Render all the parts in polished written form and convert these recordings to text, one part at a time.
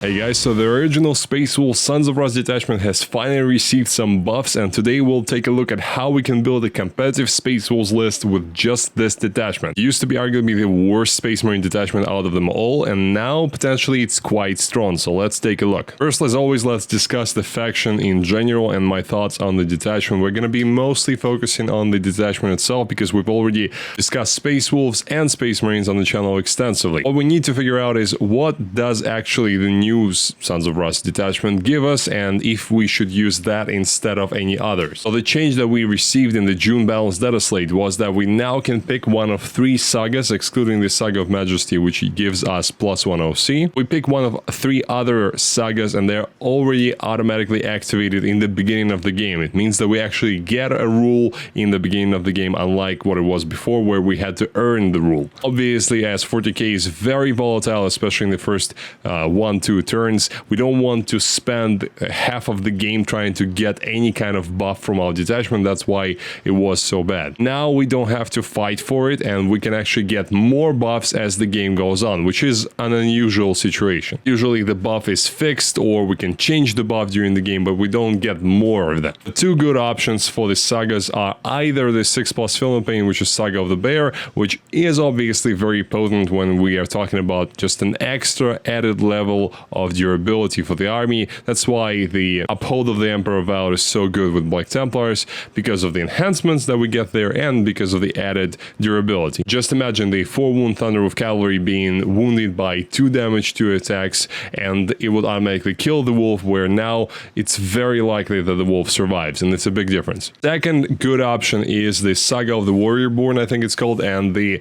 Hey guys, so the original Space Wolf Sons of Russ Detachment has finally received some buffs, and today we'll take a look at how we can build a competitive Space Wolves list with just this detachment. It used to be arguably the worst Space Marine detachment out of them all, and now potentially it's quite strong, so let's take a look. First, as always, let's discuss the faction in general and my thoughts on the detachment. We're going to be mostly focusing on the detachment itself because we've already discussed Space Wolves and Space Marines on the channel extensively. What we need to figure out is what does actually the new Sons of Russ detachment give us, and if we should use that instead of any others. So the change that we received in the June balanced data slate was that we now can pick one of 3 sagas, excluding the Saga of Majesty, which gives us +1 OC. We pick one of 3 other sagas, and they're already automatically activated in the beginning of the game. It means that we actually get a rule in the beginning of the game, unlike what it was before, where we had to earn the rule. Obviously, as 40k is very volatile, especially in the first 1-2 turns, we don't want to spend half of the game trying to get any kind of buff from our detachment. That's why it was so bad. Now we don't have to fight for it, and we can actually get more buffs as the game goes on, which is an unusual situation. Usually the buff is fixed, or we can change the buff during the game, but we don't get more of that. The 2 good options for the sagas are either the 6+ Film Pain, which is Saga of the Bear, which is obviously very potent when we are talking about just an extra added level of durability for the army. That's why the Uphold of the Emperor Vow is so good with Black Templars, because of the enhancements that we get there and because of the added durability. Just imagine the 4-wound Thunderwolf Cavalry being wounded by 2 damage to attacks, and it would automatically kill the wolf, where now it's very likely that the wolf survives, and it's a big difference. Second good option is the Saga of the Warriorborn, I think it's called, and the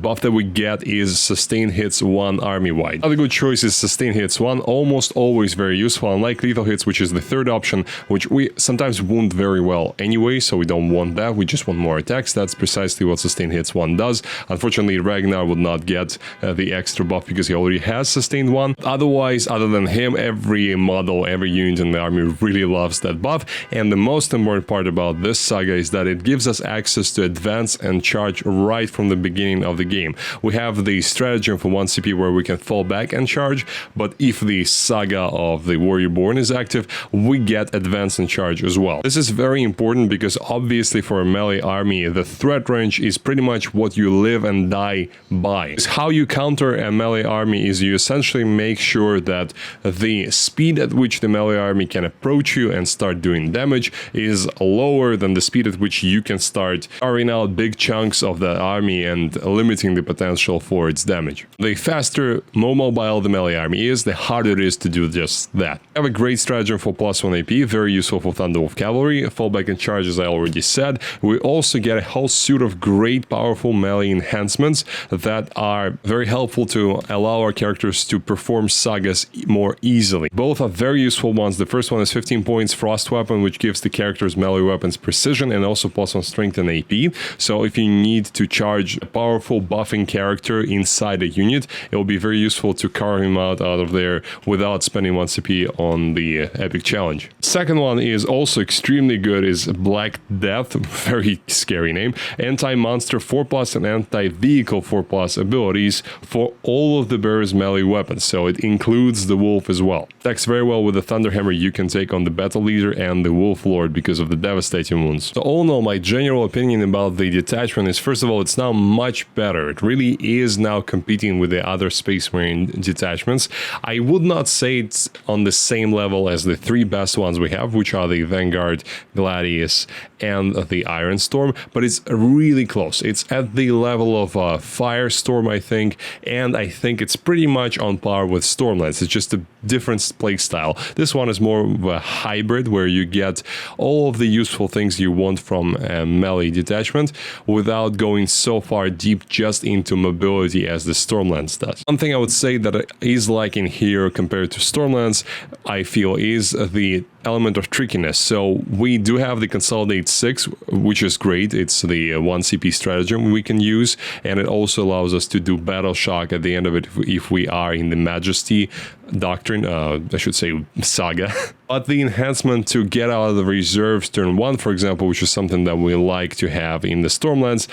buff that we get is Sustain Hits 1 army-wide. Another good choice is Sustain Hits 1, almost always very useful, unlike Lethal Hits, which is the third option, which we sometimes wound very well anyway, so we don't want that, we just want more attacks. That's precisely what Sustain Hits 1 does. Unfortunately, Ragnar would not get the extra buff because he already has Sustained 1. Otherwise, other than him, every model, every unit in the army really loves that buff, and the most important part about this saga is that it gives us access to advance and charge right from the beginning of the game. We have the stratagem for 1 CP where we can fall back and charge, but if the Saga of the Warriorborn is active, we get advance and charge as well. This is very important because obviously for a melee army, the threat range is pretty much what you live and die by. How you counter a melee army is you essentially make sure that the speed at which the melee army can approach you and start doing damage is lower than the speed at which you can start carrying out big chunks of the army and limiting the potential for its damage. The faster, more mobile the melee army is, the harder it is to do just that. I have a great stratagem for +1 AP, very useful for Thunderwolf Cavalry, fallback and charge as I already said. We also get a whole suite of great powerful melee enhancements that are very helpful to allow our characters to perform sagas more easily. Both are very useful ones. The first one is 15 points Frost Weapon, which gives the character's melee weapons precision and also +1 strength and AP. So if you need to charge a powerful buffing character inside a unit, it will be very useful to carve him out of there without spending 1 CP on the epic challenge. Second one is also extremely good, is Black Death, very scary name, anti-monster 4+ and anti-vehicle 4+ abilities for all of the bear's melee weapons, so it includes the wolf as well. Stacks very well with the Thunderhammer you can take on the Battle Leader and the Wolf Lord because of the devastating wounds. So all in all, my general opinion about the detachment is, first of all, it's now much better. It really is now competing with the other Space Marine detachments. I would not say it's on the same level as the 3 best ones we have, which are the Vanguard, Gladiators, and the Iron Storm, but it's really close. It's at the level of Firestorm, I think, and I think it's pretty much on par with Stormlands. It's just a different playstyle. This one is more of a hybrid where you get all of the useful things you want from a melee detachment without going so far deep just into mobility as the Stormlands does. One thing I would say that is lacking here compared to Stormlands, I feel, is the element of trickiness. So we do have the Consolidate 6, which is great. It's the 1 CP stratagem we can use, and it also allows us to do Battle Shock at the end of it if we are in the Majesty Doctrine, I should say Saga. But the enhancement to get out of the reserves turn 1, for example, which is something that we like to have in the Stormlands,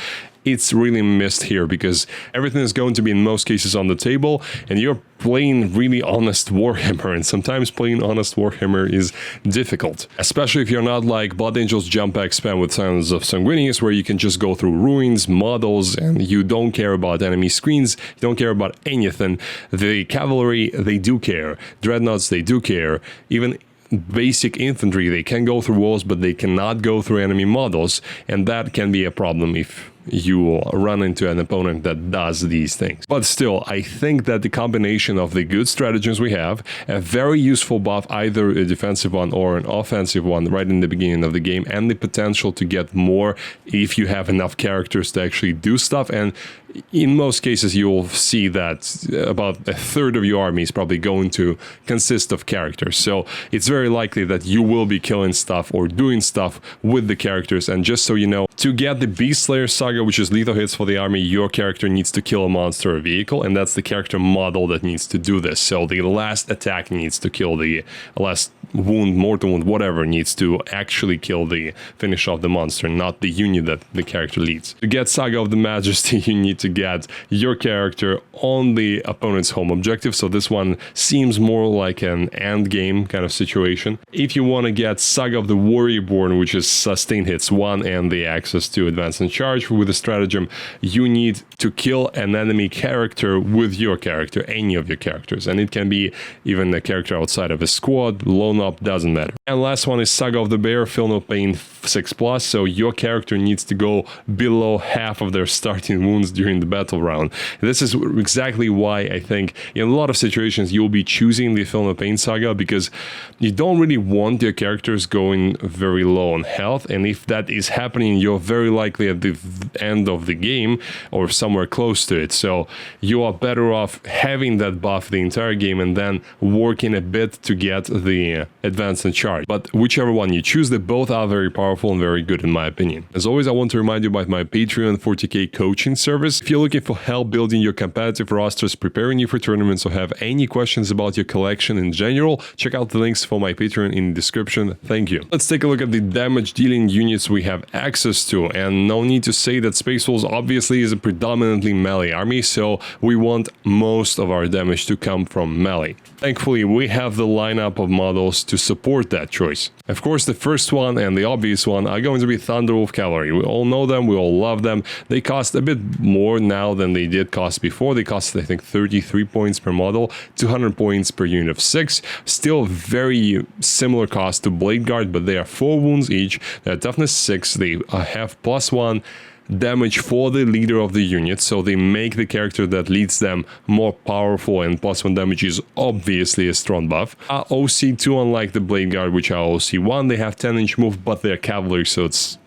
it's really missed here because everything is going to be in most cases on the table, and you're playing really honest Warhammer, and sometimes playing honest Warhammer is difficult, especially if you're not like Blood Angels jump pack spam with Sons of Sanguinius, where you can just go through ruins, models, and you don't care about enemy screens, you don't care about anything. The cavalry, they do care. Dreadnoughts, they do care. Even basic infantry, they can go through walls, but they cannot go through enemy models, and that can be a problem if you run into an opponent that does these things. But still, I think that the combination of the good stratagems we have, a very useful buff, either a defensive one or an offensive one right in the beginning of the game, and the potential to get more if you have enough characters to actually do stuff. And in most cases, you'll see that about a third of your army is probably going to consist of characters. So it's very likely that you will be killing stuff or doing stuff with the characters. And just so you know, to get the Beast Slayer Saga, which is lethal hits for the army, your character needs to kill a monster or vehicle, and that's the character model that needs to do this. So the last attack needs to kill the last wound, mortal wound, whatever, needs to actually kill the finish off the monster, not the unit that the character leads. To get Saga of the Majesty, you need to get your character on the opponent's home objective, so this one seems more like an end game kind of situation. If you want to get Saga of the Warrior Born, which is sustain hits 1 and the access to advance and charge with the stratagem, you need to kill an enemy character with your character, any of your characters, and it can be even a character outside of a squad, lone up, doesn't matter. And last one is Saga of the Bear, Feel No Pain 6+, so your character needs to go below half of their starting wounds during the battle round. This is exactly why I think in a lot of situations you'll be choosing the Feel No Pain Saga, because you don't really want your characters going very low on health, and if that is happening, you're very likely at the end of the game or somewhere close to it. So you are better off having that buff the entire game and then working a bit to get the advance and charge. But whichever one you choose, they both are very powerful and very good in my opinion. As always, I want to remind you about my Patreon 40k coaching service. If you're looking for help building your competitive rosters, preparing you for tournaments, or have any questions about your collection in general, check out the links for my Patreon in the description. Thank you. Let's take a look at the damage dealing units we have access to, and no need to say that Space Wolves obviously is a predominantly melee army, so we want most of our damage to come from melee. Thankfully, we have the lineup of models to support that choice. Of course, the first one and the obvious one are going to be Thunderwolf Cavalry. We all know them, we all love them. They cost a bit more now than they did cost before. They cost, I think, 33 points per model, 200 points per unit of 6. Still very similar cost to Blade Guard, but they are 4 wounds each. They're toughness 6. They have +1 damage for the leader of the unit, so they make the character that leads them more powerful, and +1 damage is obviously a strong buff. OC2, unlike the Blade Guard, which are OC1, they have 10-inch move, but they're cavalry, so it's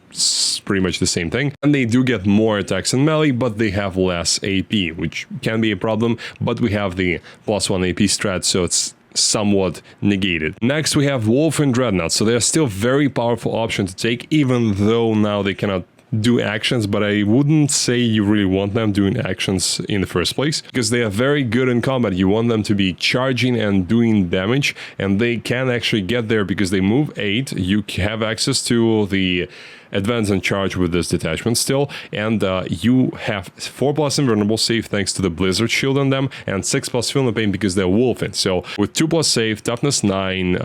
pretty much the same thing. And they do get more attacks in melee, but they have less AP, which can be a problem, but we have the +1 AP strat, so it's somewhat negated. Next, we have Wulfen Dreadnought, so they're still very powerful option to take, even though now they cannot do actions, but I wouldn't say you really want them doing actions in the first place, because they are very good in combat. You want them to be charging and doing damage, and they can actually get there because they move 8. You have access to the advance and charge with this detachment still, and you have 4+ invulnerable save thanks to the blizzard shield on them, and 6+ feel no pain because they're Wulfen. So with 2+ save, toughness 9,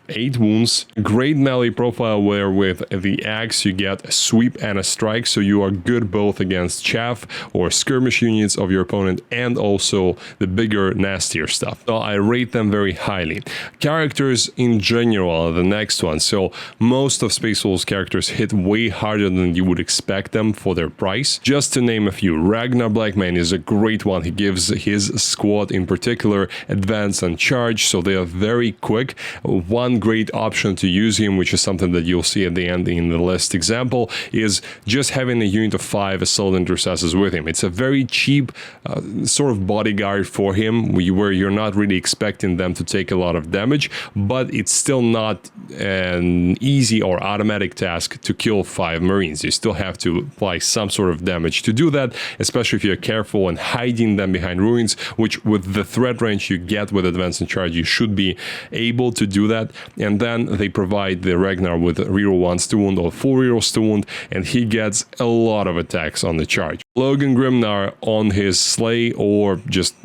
8 wounds, great melee profile where with the axe you get a sweep and a strike, so you are good both against chaff or skirmish units of your opponent and also the bigger, nastier stuff. So I rate them very highly. Characters in general are the next one. So most of Space Wolves characters hit way harder than you would expect them for their price. Just to name a few, Ragnar Blackman is a great one. He gives his squad in particular advance and charge, so they are very quick. One great option to use him, which is something that you'll see at the end in the list example, is just having a unit of 5 assault intercessors with him. It's a very cheap sort of bodyguard for him, where you're not really expecting them to take a lot of damage, but it's still not an easy or automatic task to kill kill 5 Marines. You still have to apply some sort of damage to do that, especially if you're careful and hiding them behind ruins, which with the threat range you get with advancing charge, you should be able to do that. And then they provide the Ragnar with reroll 1s to wound or full rerolls to wound, and he gets a lot of attacks on the charge. Logan Grimnar on his sleigh or just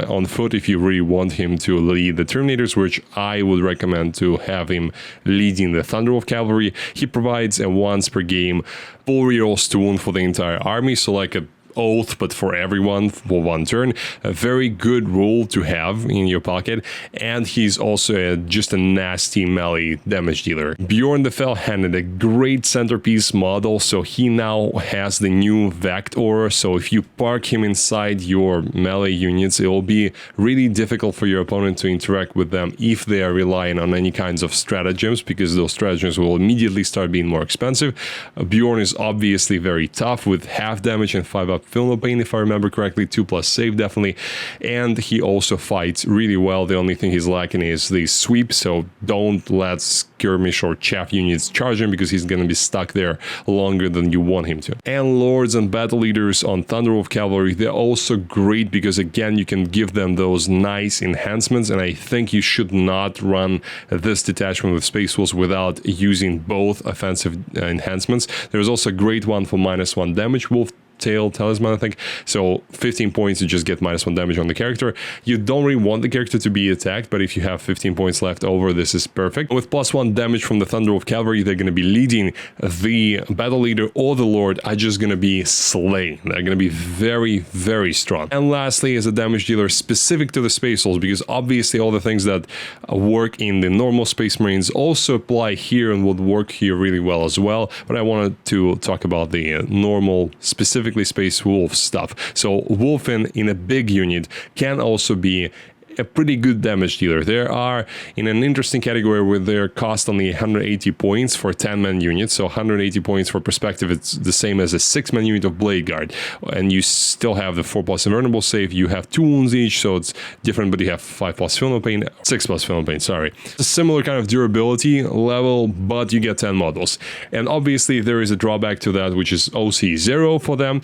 on foot if you really want him to lead the Terminators, which I would recommend to have him leading the Thunderwolf Cavalry. He provides a once per game full rerolls to wound for the entire army, so like a oath but for everyone for one turn. A very good rule to have in your pocket, and he's also just a nasty melee damage dealer. Bjorn the Fell-Handed, a great centerpiece model, so he now has the new Vect aura, so if you park him inside your melee units, it will be really difficult for your opponent to interact with them if they are relying on any kinds of stratagems, because those stratagems will immediately start being more expensive. Bjorn is obviously very tough with half damage and 5-up Film of Pain, if I remember correctly, 2+ save definitely, and he also fights really well. The only thing he's lacking is the sweep, so don't let skirmish or chaff units charge him, because he's going to be stuck there longer than you want him to. And Lords and Battle Leaders on Thunderwolf Cavalry, they're also great because again you can give them those nice enhancements, and I think you should not run this detachment with Space Wolves without using both offensive enhancements. There's also a great one for -1 damage, Wolf Tail Talisman, I think. So 15 points, you just get -1 damage on the character. You don't really want the character to be attacked, but if you have 15 points left over, this is perfect. With +1 damage from the Thunderwolf Cavalry, they're going to be leading. The Battle Leader or the Lord are just going to be slaying. They're going to be very, very strong. And lastly, as a damage dealer specific to the Space Wolves, because obviously all the things that work in the normal Space Marines also apply here and would work here really well as well. But I wanted to talk about the normal, specifically Space Wolf stuff. So Wulfen in a big unit can also be a pretty good damage dealer. They are in an interesting category where their cost only 180 points for 10-man units. So 180 points, for perspective, it's the same as a 6-man unit of Blade Guard. And you still have the 4+ invulnerable save. You have 2 wounds each, so it's different, but you have 5+ film of pain, 6+ film of pain, sorry. A similar kind of durability level, but you get 10 models. And obviously there is a drawback to that, which is OC 0 for them,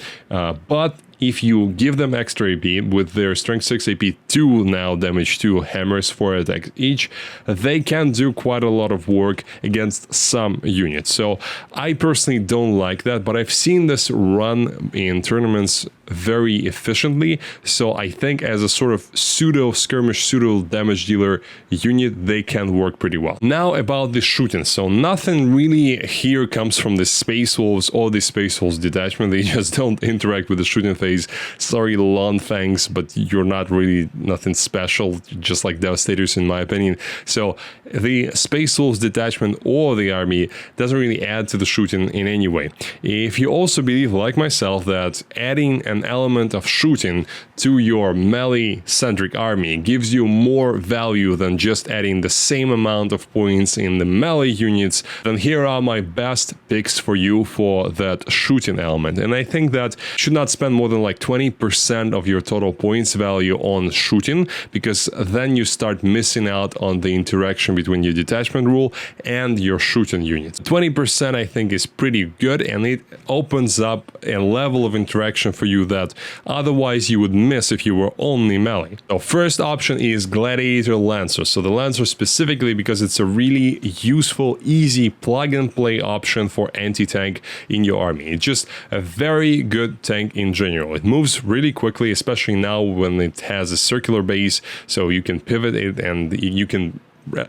but if you give them extra AP with their strength 6 AP 2 now damage 2 hammers 4 attacks each, they can do quite a lot of work against some units. So I personally don't like that, but I've seen this run in tournaments very efficiently, so I think as a sort of pseudo skirmish, pseudo damage dealer unit, they can work pretty well. Now about the shooting. So nothing really here comes from the Space Wolves or the Space Wolves detachment. They just don't interact with the shooting phase. Sorry, Lawn Fangs, but you're not really nothing special, just like Devastators in my opinion. So the Space Wolves detachment or the army doesn't really add to the shooting in any way. If you also believe, like myself, that adding an element of shooting to your melee-centric army gives you more value than just adding the same amount of points in the melee units, then here are my best picks for you for that shooting element. And I think that you should not spend more than like 20% of your total points value on shooting, because then you start missing out on the interaction between your detachment rule and your shooting units. 20% I think is pretty good, and it opens up a level of interaction for you that otherwise you would miss if you were only melee. So first option is Gladiator Lancer. So the Lancer specifically because it's a really useful, easy plug-and-play option for anti-tank in your army. It's just a very good tank in general. It moves really quickly, especially now when it has a circular base, so you can pivot it and you can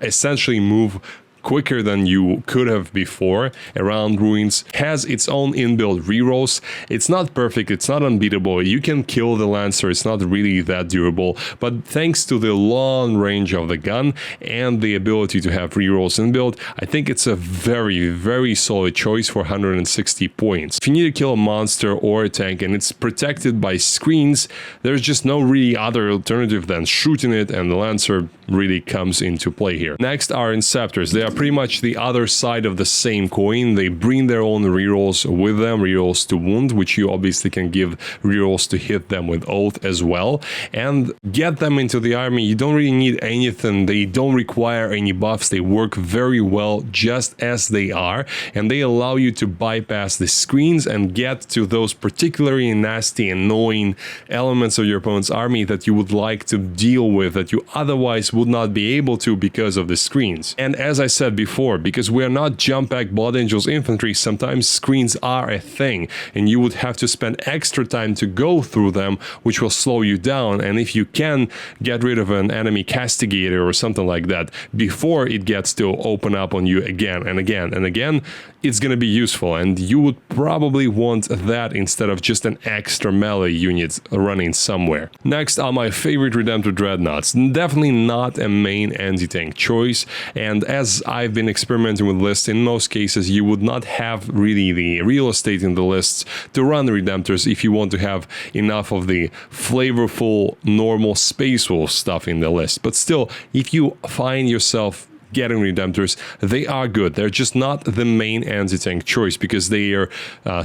essentially move quicker than you could have before around ruins. Has its own inbuilt rerolls. It's not perfect, it's not unbeatable. You can kill the Lancer, it's not really that durable, but thanks to the long range of the gun and the ability to have rerolls inbuilt, I think it's a very, very solid choice for 160 points. If you need to kill a monster or a tank and it's protected by screens, there's just no really other alternative than shooting it, and the Lancer really comes into play here. Next are Inceptors. They are pretty much the other side of the same coin. They bring their own rerolls with them, rerolls to wound, which you obviously can give rerolls to hit them with Oath as well, and get them into the army. You don't really need anything. They don't require any buffs. They work very well just as they are, and they allow you to bypass the screens and get to those particularly nasty, annoying elements of your opponent's army that you would like to deal with that you otherwise would not be able to because of the screens. And as I said before, because we are not jump pack Blood Angels infantry, sometimes screens are a thing, and you would have to spend extra time to go through them, which will slow you down. And if you can get rid of an enemy castigator or something like that before it gets to open up on you again and again and again, it's going to be useful, and you would probably want that instead of just an extra melee unit running somewhere. Next are my favorite Redemptor Dreadnoughts. Definitely not a main anti-tank choice, and as I've been experimenting with lists, in most cases you would not have really the real estate in the lists to run the Redemptors if you want to have enough of the flavorful normal Space Wolf stuff in the list. But still, if you find yourself getting Redemptors, they are good. They're just not the main anti-tank choice because their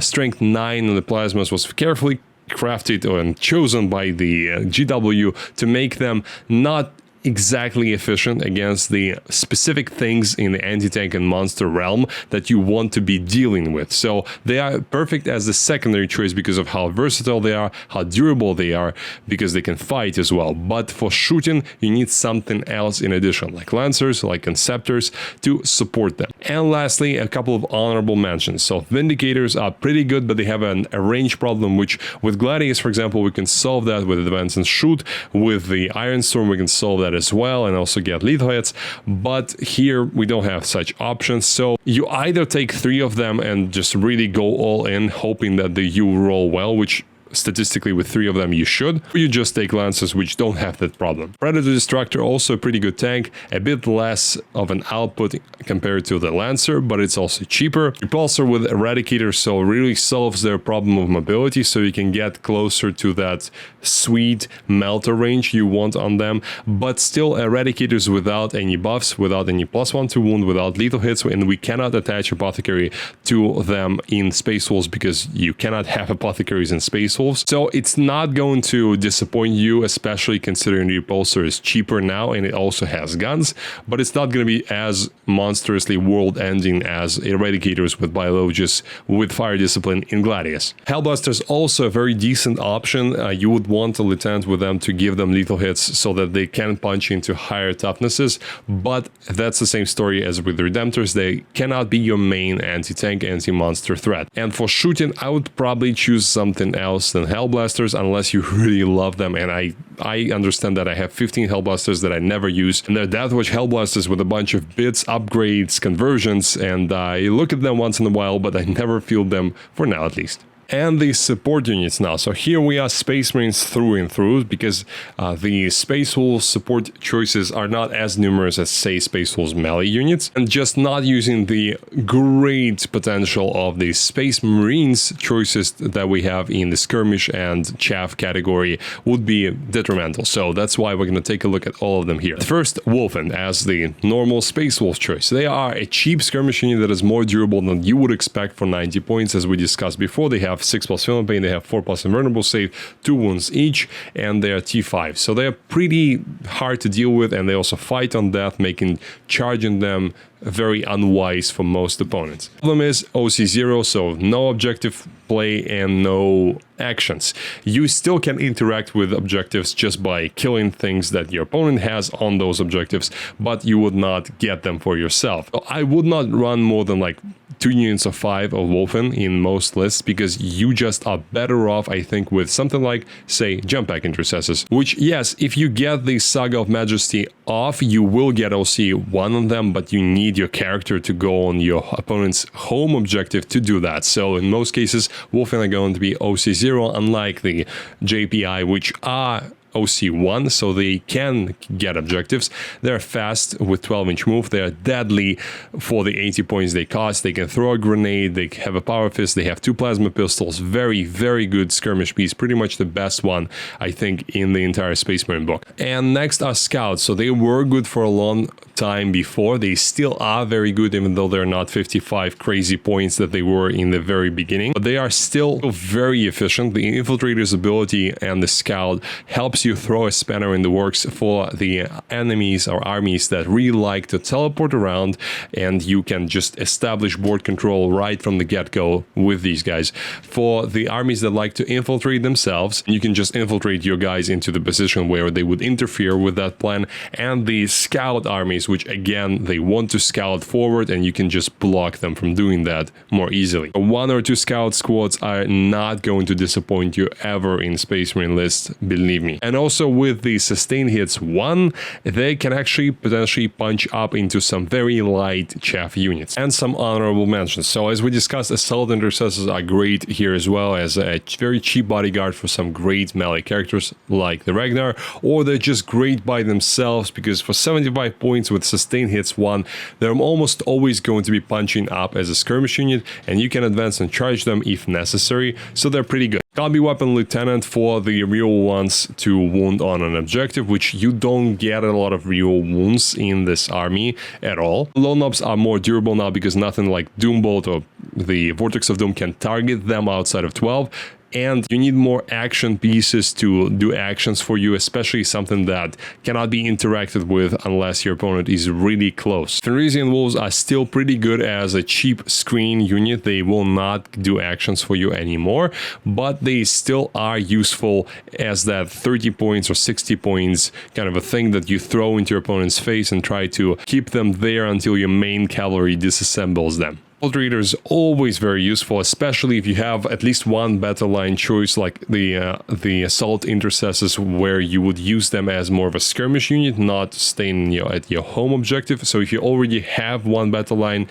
strength 9 on the plasmas was carefully crafted and chosen by the GW to make them not exactly efficient against the specific things in the anti-tank and monster realm that you want to be dealing with. So they are perfect as the secondary choice because of how versatile they are, how durable they are, because they can fight as well. But for shooting, you need something else in addition, like Lancers, like Inceptors, to support them. And lastly, a couple of honorable mentions. So Vindicators are pretty good, but they have a range problem, which with Gladiators, for example, we can solve that with Advance and Shoot. With the Iron Storm, we can solve that as well and also get lethal hits, but here we don't have such options. So you either take 3 of them and just really go all in, hoping that you roll well, which statistically with 3 of them you should, or you just take Lancers, which don't have that problem. Predator Destructor, also a pretty good tank, a bit less of an output compared to the Lancer, but it's also cheaper. Repulsor with Eradicators, so really solves their problem of mobility, so you can get closer to that sweet melter range you want on them, but still Eradicators without any buffs, without any +1 to wound, without lethal hits, and we cannot attach Apothecary to them in Space Wolves because you cannot have Apothecaries in Space Wolves. So it's not going to disappoint you, especially considering the Repulsor is cheaper now and it also has guns, but it's not going to be as monstrously world-ending as Eradicators with Biologists with Fire Discipline in Gladius. Hellblasters also a very decent option. You would want a Lieutenant with them to give them lethal hits so that they can punch into higher toughnesses, but that's the same story as with the Redemptors. They cannot be your main anti-tank, anti-monster threat. And for shooting, I would probably choose something else than Hellblasters unless you really love them, and I understand that I have 15 Hellblasters that I never use, and they're Deathwatch Hellblasters with a bunch of bits, upgrades, conversions, and I look at them once in a while, but I never field them, for now at least. And the support units now. So here we are Space Marines through and through, because the Space Wolves support choices are not as numerous as, say, Space Wolves melee units, and just not using the great potential of the Space Marines choices that we have in the Skirmish and Chaff category would be detrimental. So that's why we're going to take a look at all of them here. First, Wulfen as the normal Space Wolf choice. They are a cheap skirmish unit that is more durable than you would expect for 90 points, as we discussed before. They have 6+ Film Pain, they have 4+ Invulnerable Save, 2 wounds each, and they are T5. So they are pretty hard to deal with, and they also fight on death, making charging them very unwise for most opponents. The problem is OC0, so no objective play and no actions. You still can interact with objectives just by killing things that your opponent has on those objectives, but you would not get them for yourself. So I would not run more than like 2 units of 5 of Wulfen in most lists, because you just are better off, I think, with something like, say, Jump Pack Intercessors, which, yes, if you get the Saga of Majesty off, you will get OC1 on them, but you need your character to go on your opponent's home objective to do that. So in most cases, Wulfen are going to be OC0, unlike the JPI, which are OC1, so they can get objectives. They're fast with 12-inch move. They're deadly for the 80 points they cost. They can throw a grenade. They have a power fist. They have 2 plasma pistols. Very, very good skirmish piece. Pretty much the best one, I think, in the entire Space Marine book. And next are scouts. So they were good for a long time before. They still are very good, even though they're not 55 crazy points that they were in the very beginning. But they are still very efficient. The Infiltrator's ability and the scout helps you throw a spanner in the works for the enemies or armies that really like to teleport around, and you can just establish board control right from the get-go with these guys. For the armies that like to infiltrate themselves, you can just infiltrate your guys into the position where they would interfere with that plan. And the scout armies, which again, they want to scout forward, and you can just block them from doing that more easily. 1 or 2 scout squads are not going to disappoint you ever in Space Marine lists, believe me. And also with the sustained hits 1, they can actually potentially punch up into some very light chaff units. And some honorable mentions. So as we discussed, Assault Intercessors are great here as well as a very cheap bodyguard for some great melee characters like the Ragnar, or they're just great by themselves because for 75 points with sustained hits 1, they're almost always going to be punching up as a skirmish unit, and you can advance and charge them if necessary, so they're pretty good. Combi Weapon Lieutenant for the real ones to wound on an objective, which you don't get a lot of real wounds in this army at all. Low knobs are more durable now because nothing like Doombolt or the Vortex of Doom can target them outside of 12. And you need more action pieces to do actions for you, especially something that cannot be interacted with unless your opponent is really close. Fenrisian Wolves are still pretty good as a cheap screen unit. They will not do actions for you anymore, but they still are useful as that 30 points or 60 points kind of a thing that you throw into your opponent's face and try to keep them there until your main cavalry disassembles them. Infiltrators always very useful, especially if you have at least one battle line choice like the Assault Intercessors, where you would use them as more of a skirmish unit, not staying at your home objective. So if you already have one battle line,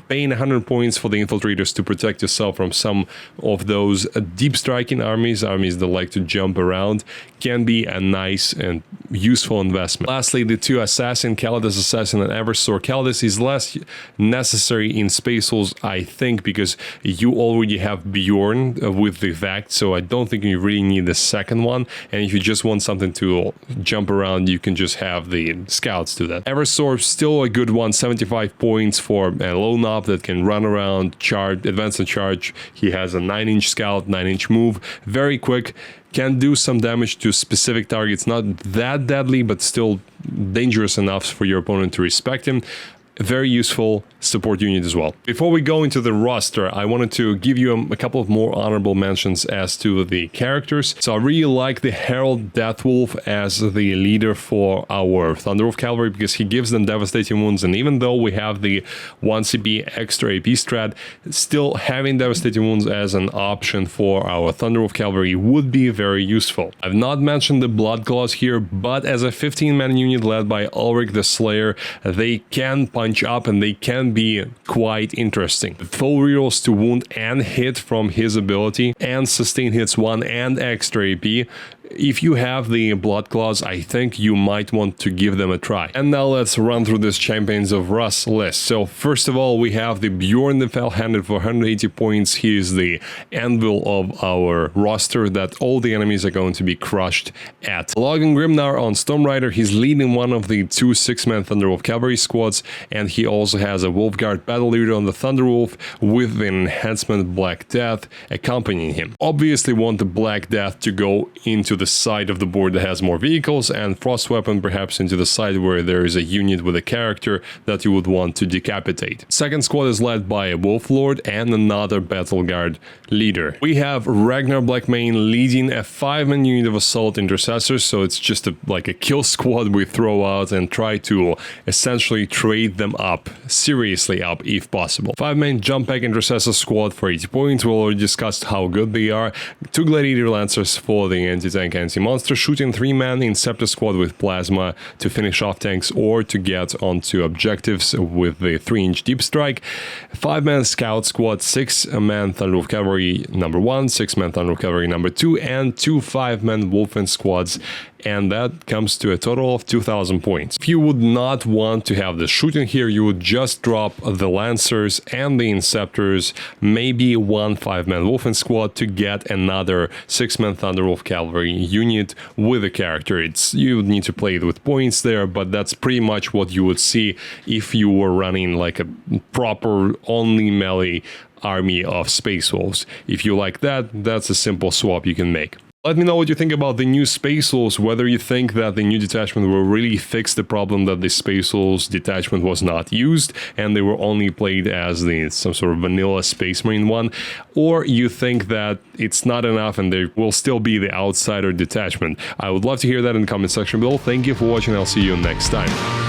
paying 100 points for the Infiltrators to protect yourself from some of those deep striking armies that like to jump around, can be a nice and useful investment. Lastly, the 2 Assassin, Calidus Assassin and Eversor. Calidus is less necessary in Space Wolves, I think, because you already have Bjorn with the Vact, so I don't think you really need the second one. And if you just want something to jump around, you can just have the scouts do that. Eversor, still a good one, 75 points for a low knob that can run around, charge, advance and charge. He has a 9-inch scout, 9-inch move, very quick, can do some damage to specific targets, not that deadly, but still dangerous enough for your opponent to respect him. Very useful support unit as well. Before we go into the roster, I wanted to give you a couple of more honorable mentions as to the characters. So I really like the Herald Deathwolf as the leader for our Thunderwolf Cavalry because he gives them devastating wounds, and even though we have the 1 CP extra AP strat, still having devastating wounds as an option for our Thunderwolf Cavalry would be very useful. I've not mentioned the Blood Claws here, but as a 15-man unit led by Ulrich the Slayer, they can punch up and they can be quite interesting. Full rerolls to wound and hit from his ability, and sustain hits 1 and extra AP. If you have the Blood Claws, I think you might want to give them a try. And now let's run through this Champions of Russ list. So first of all, we have the Bjorn the Fell-Handed for 180 points. He is the anvil of our roster that all the enemies are going to be crushed at. Logan Grimnar on Storm Rider, he's leading one of the 2 6-man Thunderwolf Cavalry squads, and he also has a Wolfguard battle leader on the Thunderwolf with the enhancement Black Death accompanying him. Obviously want the Black Death to go into the side of the board that has more vehicles, and Frost Weapon perhaps into the side where there is a unit with a character that you would want to decapitate. Second squad is led by a Wolf Lord and another Battle Guard leader. We have Ragnar Blackmane leading a 5-man unit of Assault Intercessors, so it's just like a kill squad we throw out and try to essentially trade them up, seriously up if possible. 5-man Jump Pack Intercessor squad for 80 points, we already discussed how good they are. 2 Gladiator Lancers for the anti-tank anti-monster, shooting 3-man Inceptor squad with plasma to finish off tanks or to get onto objectives with the 3-inch deep strike. 5-man Scout squad, 6-man Thunderwolf Cavalry number 1, 6-man Thunderwolf Cavalry number 2, and 2 5-man Wulfen squads and that comes to a total of 2000 points. If you would not want to have the shooting here, you would just drop the Lancers and the Inceptors, maybe one 5-man Wulfen squad to get another 6-man Thunderwolf Cavalry unit with a character. You would need to play it with points there, but that's pretty much what you would see if you were running like a proper only melee army of Space Wolves. If you like that, that's a simple swap you can make. Let me know what you think about the new Space Wolves, whether you think that the new detachment will really fix the problem that the Space Wolves detachment was not used and they were only played as some sort of vanilla Space Marine one, or you think that it's not enough and there will still be the outsider detachment. I would love to hear that in the comment section below. Thank you for watching, I'll see you next time.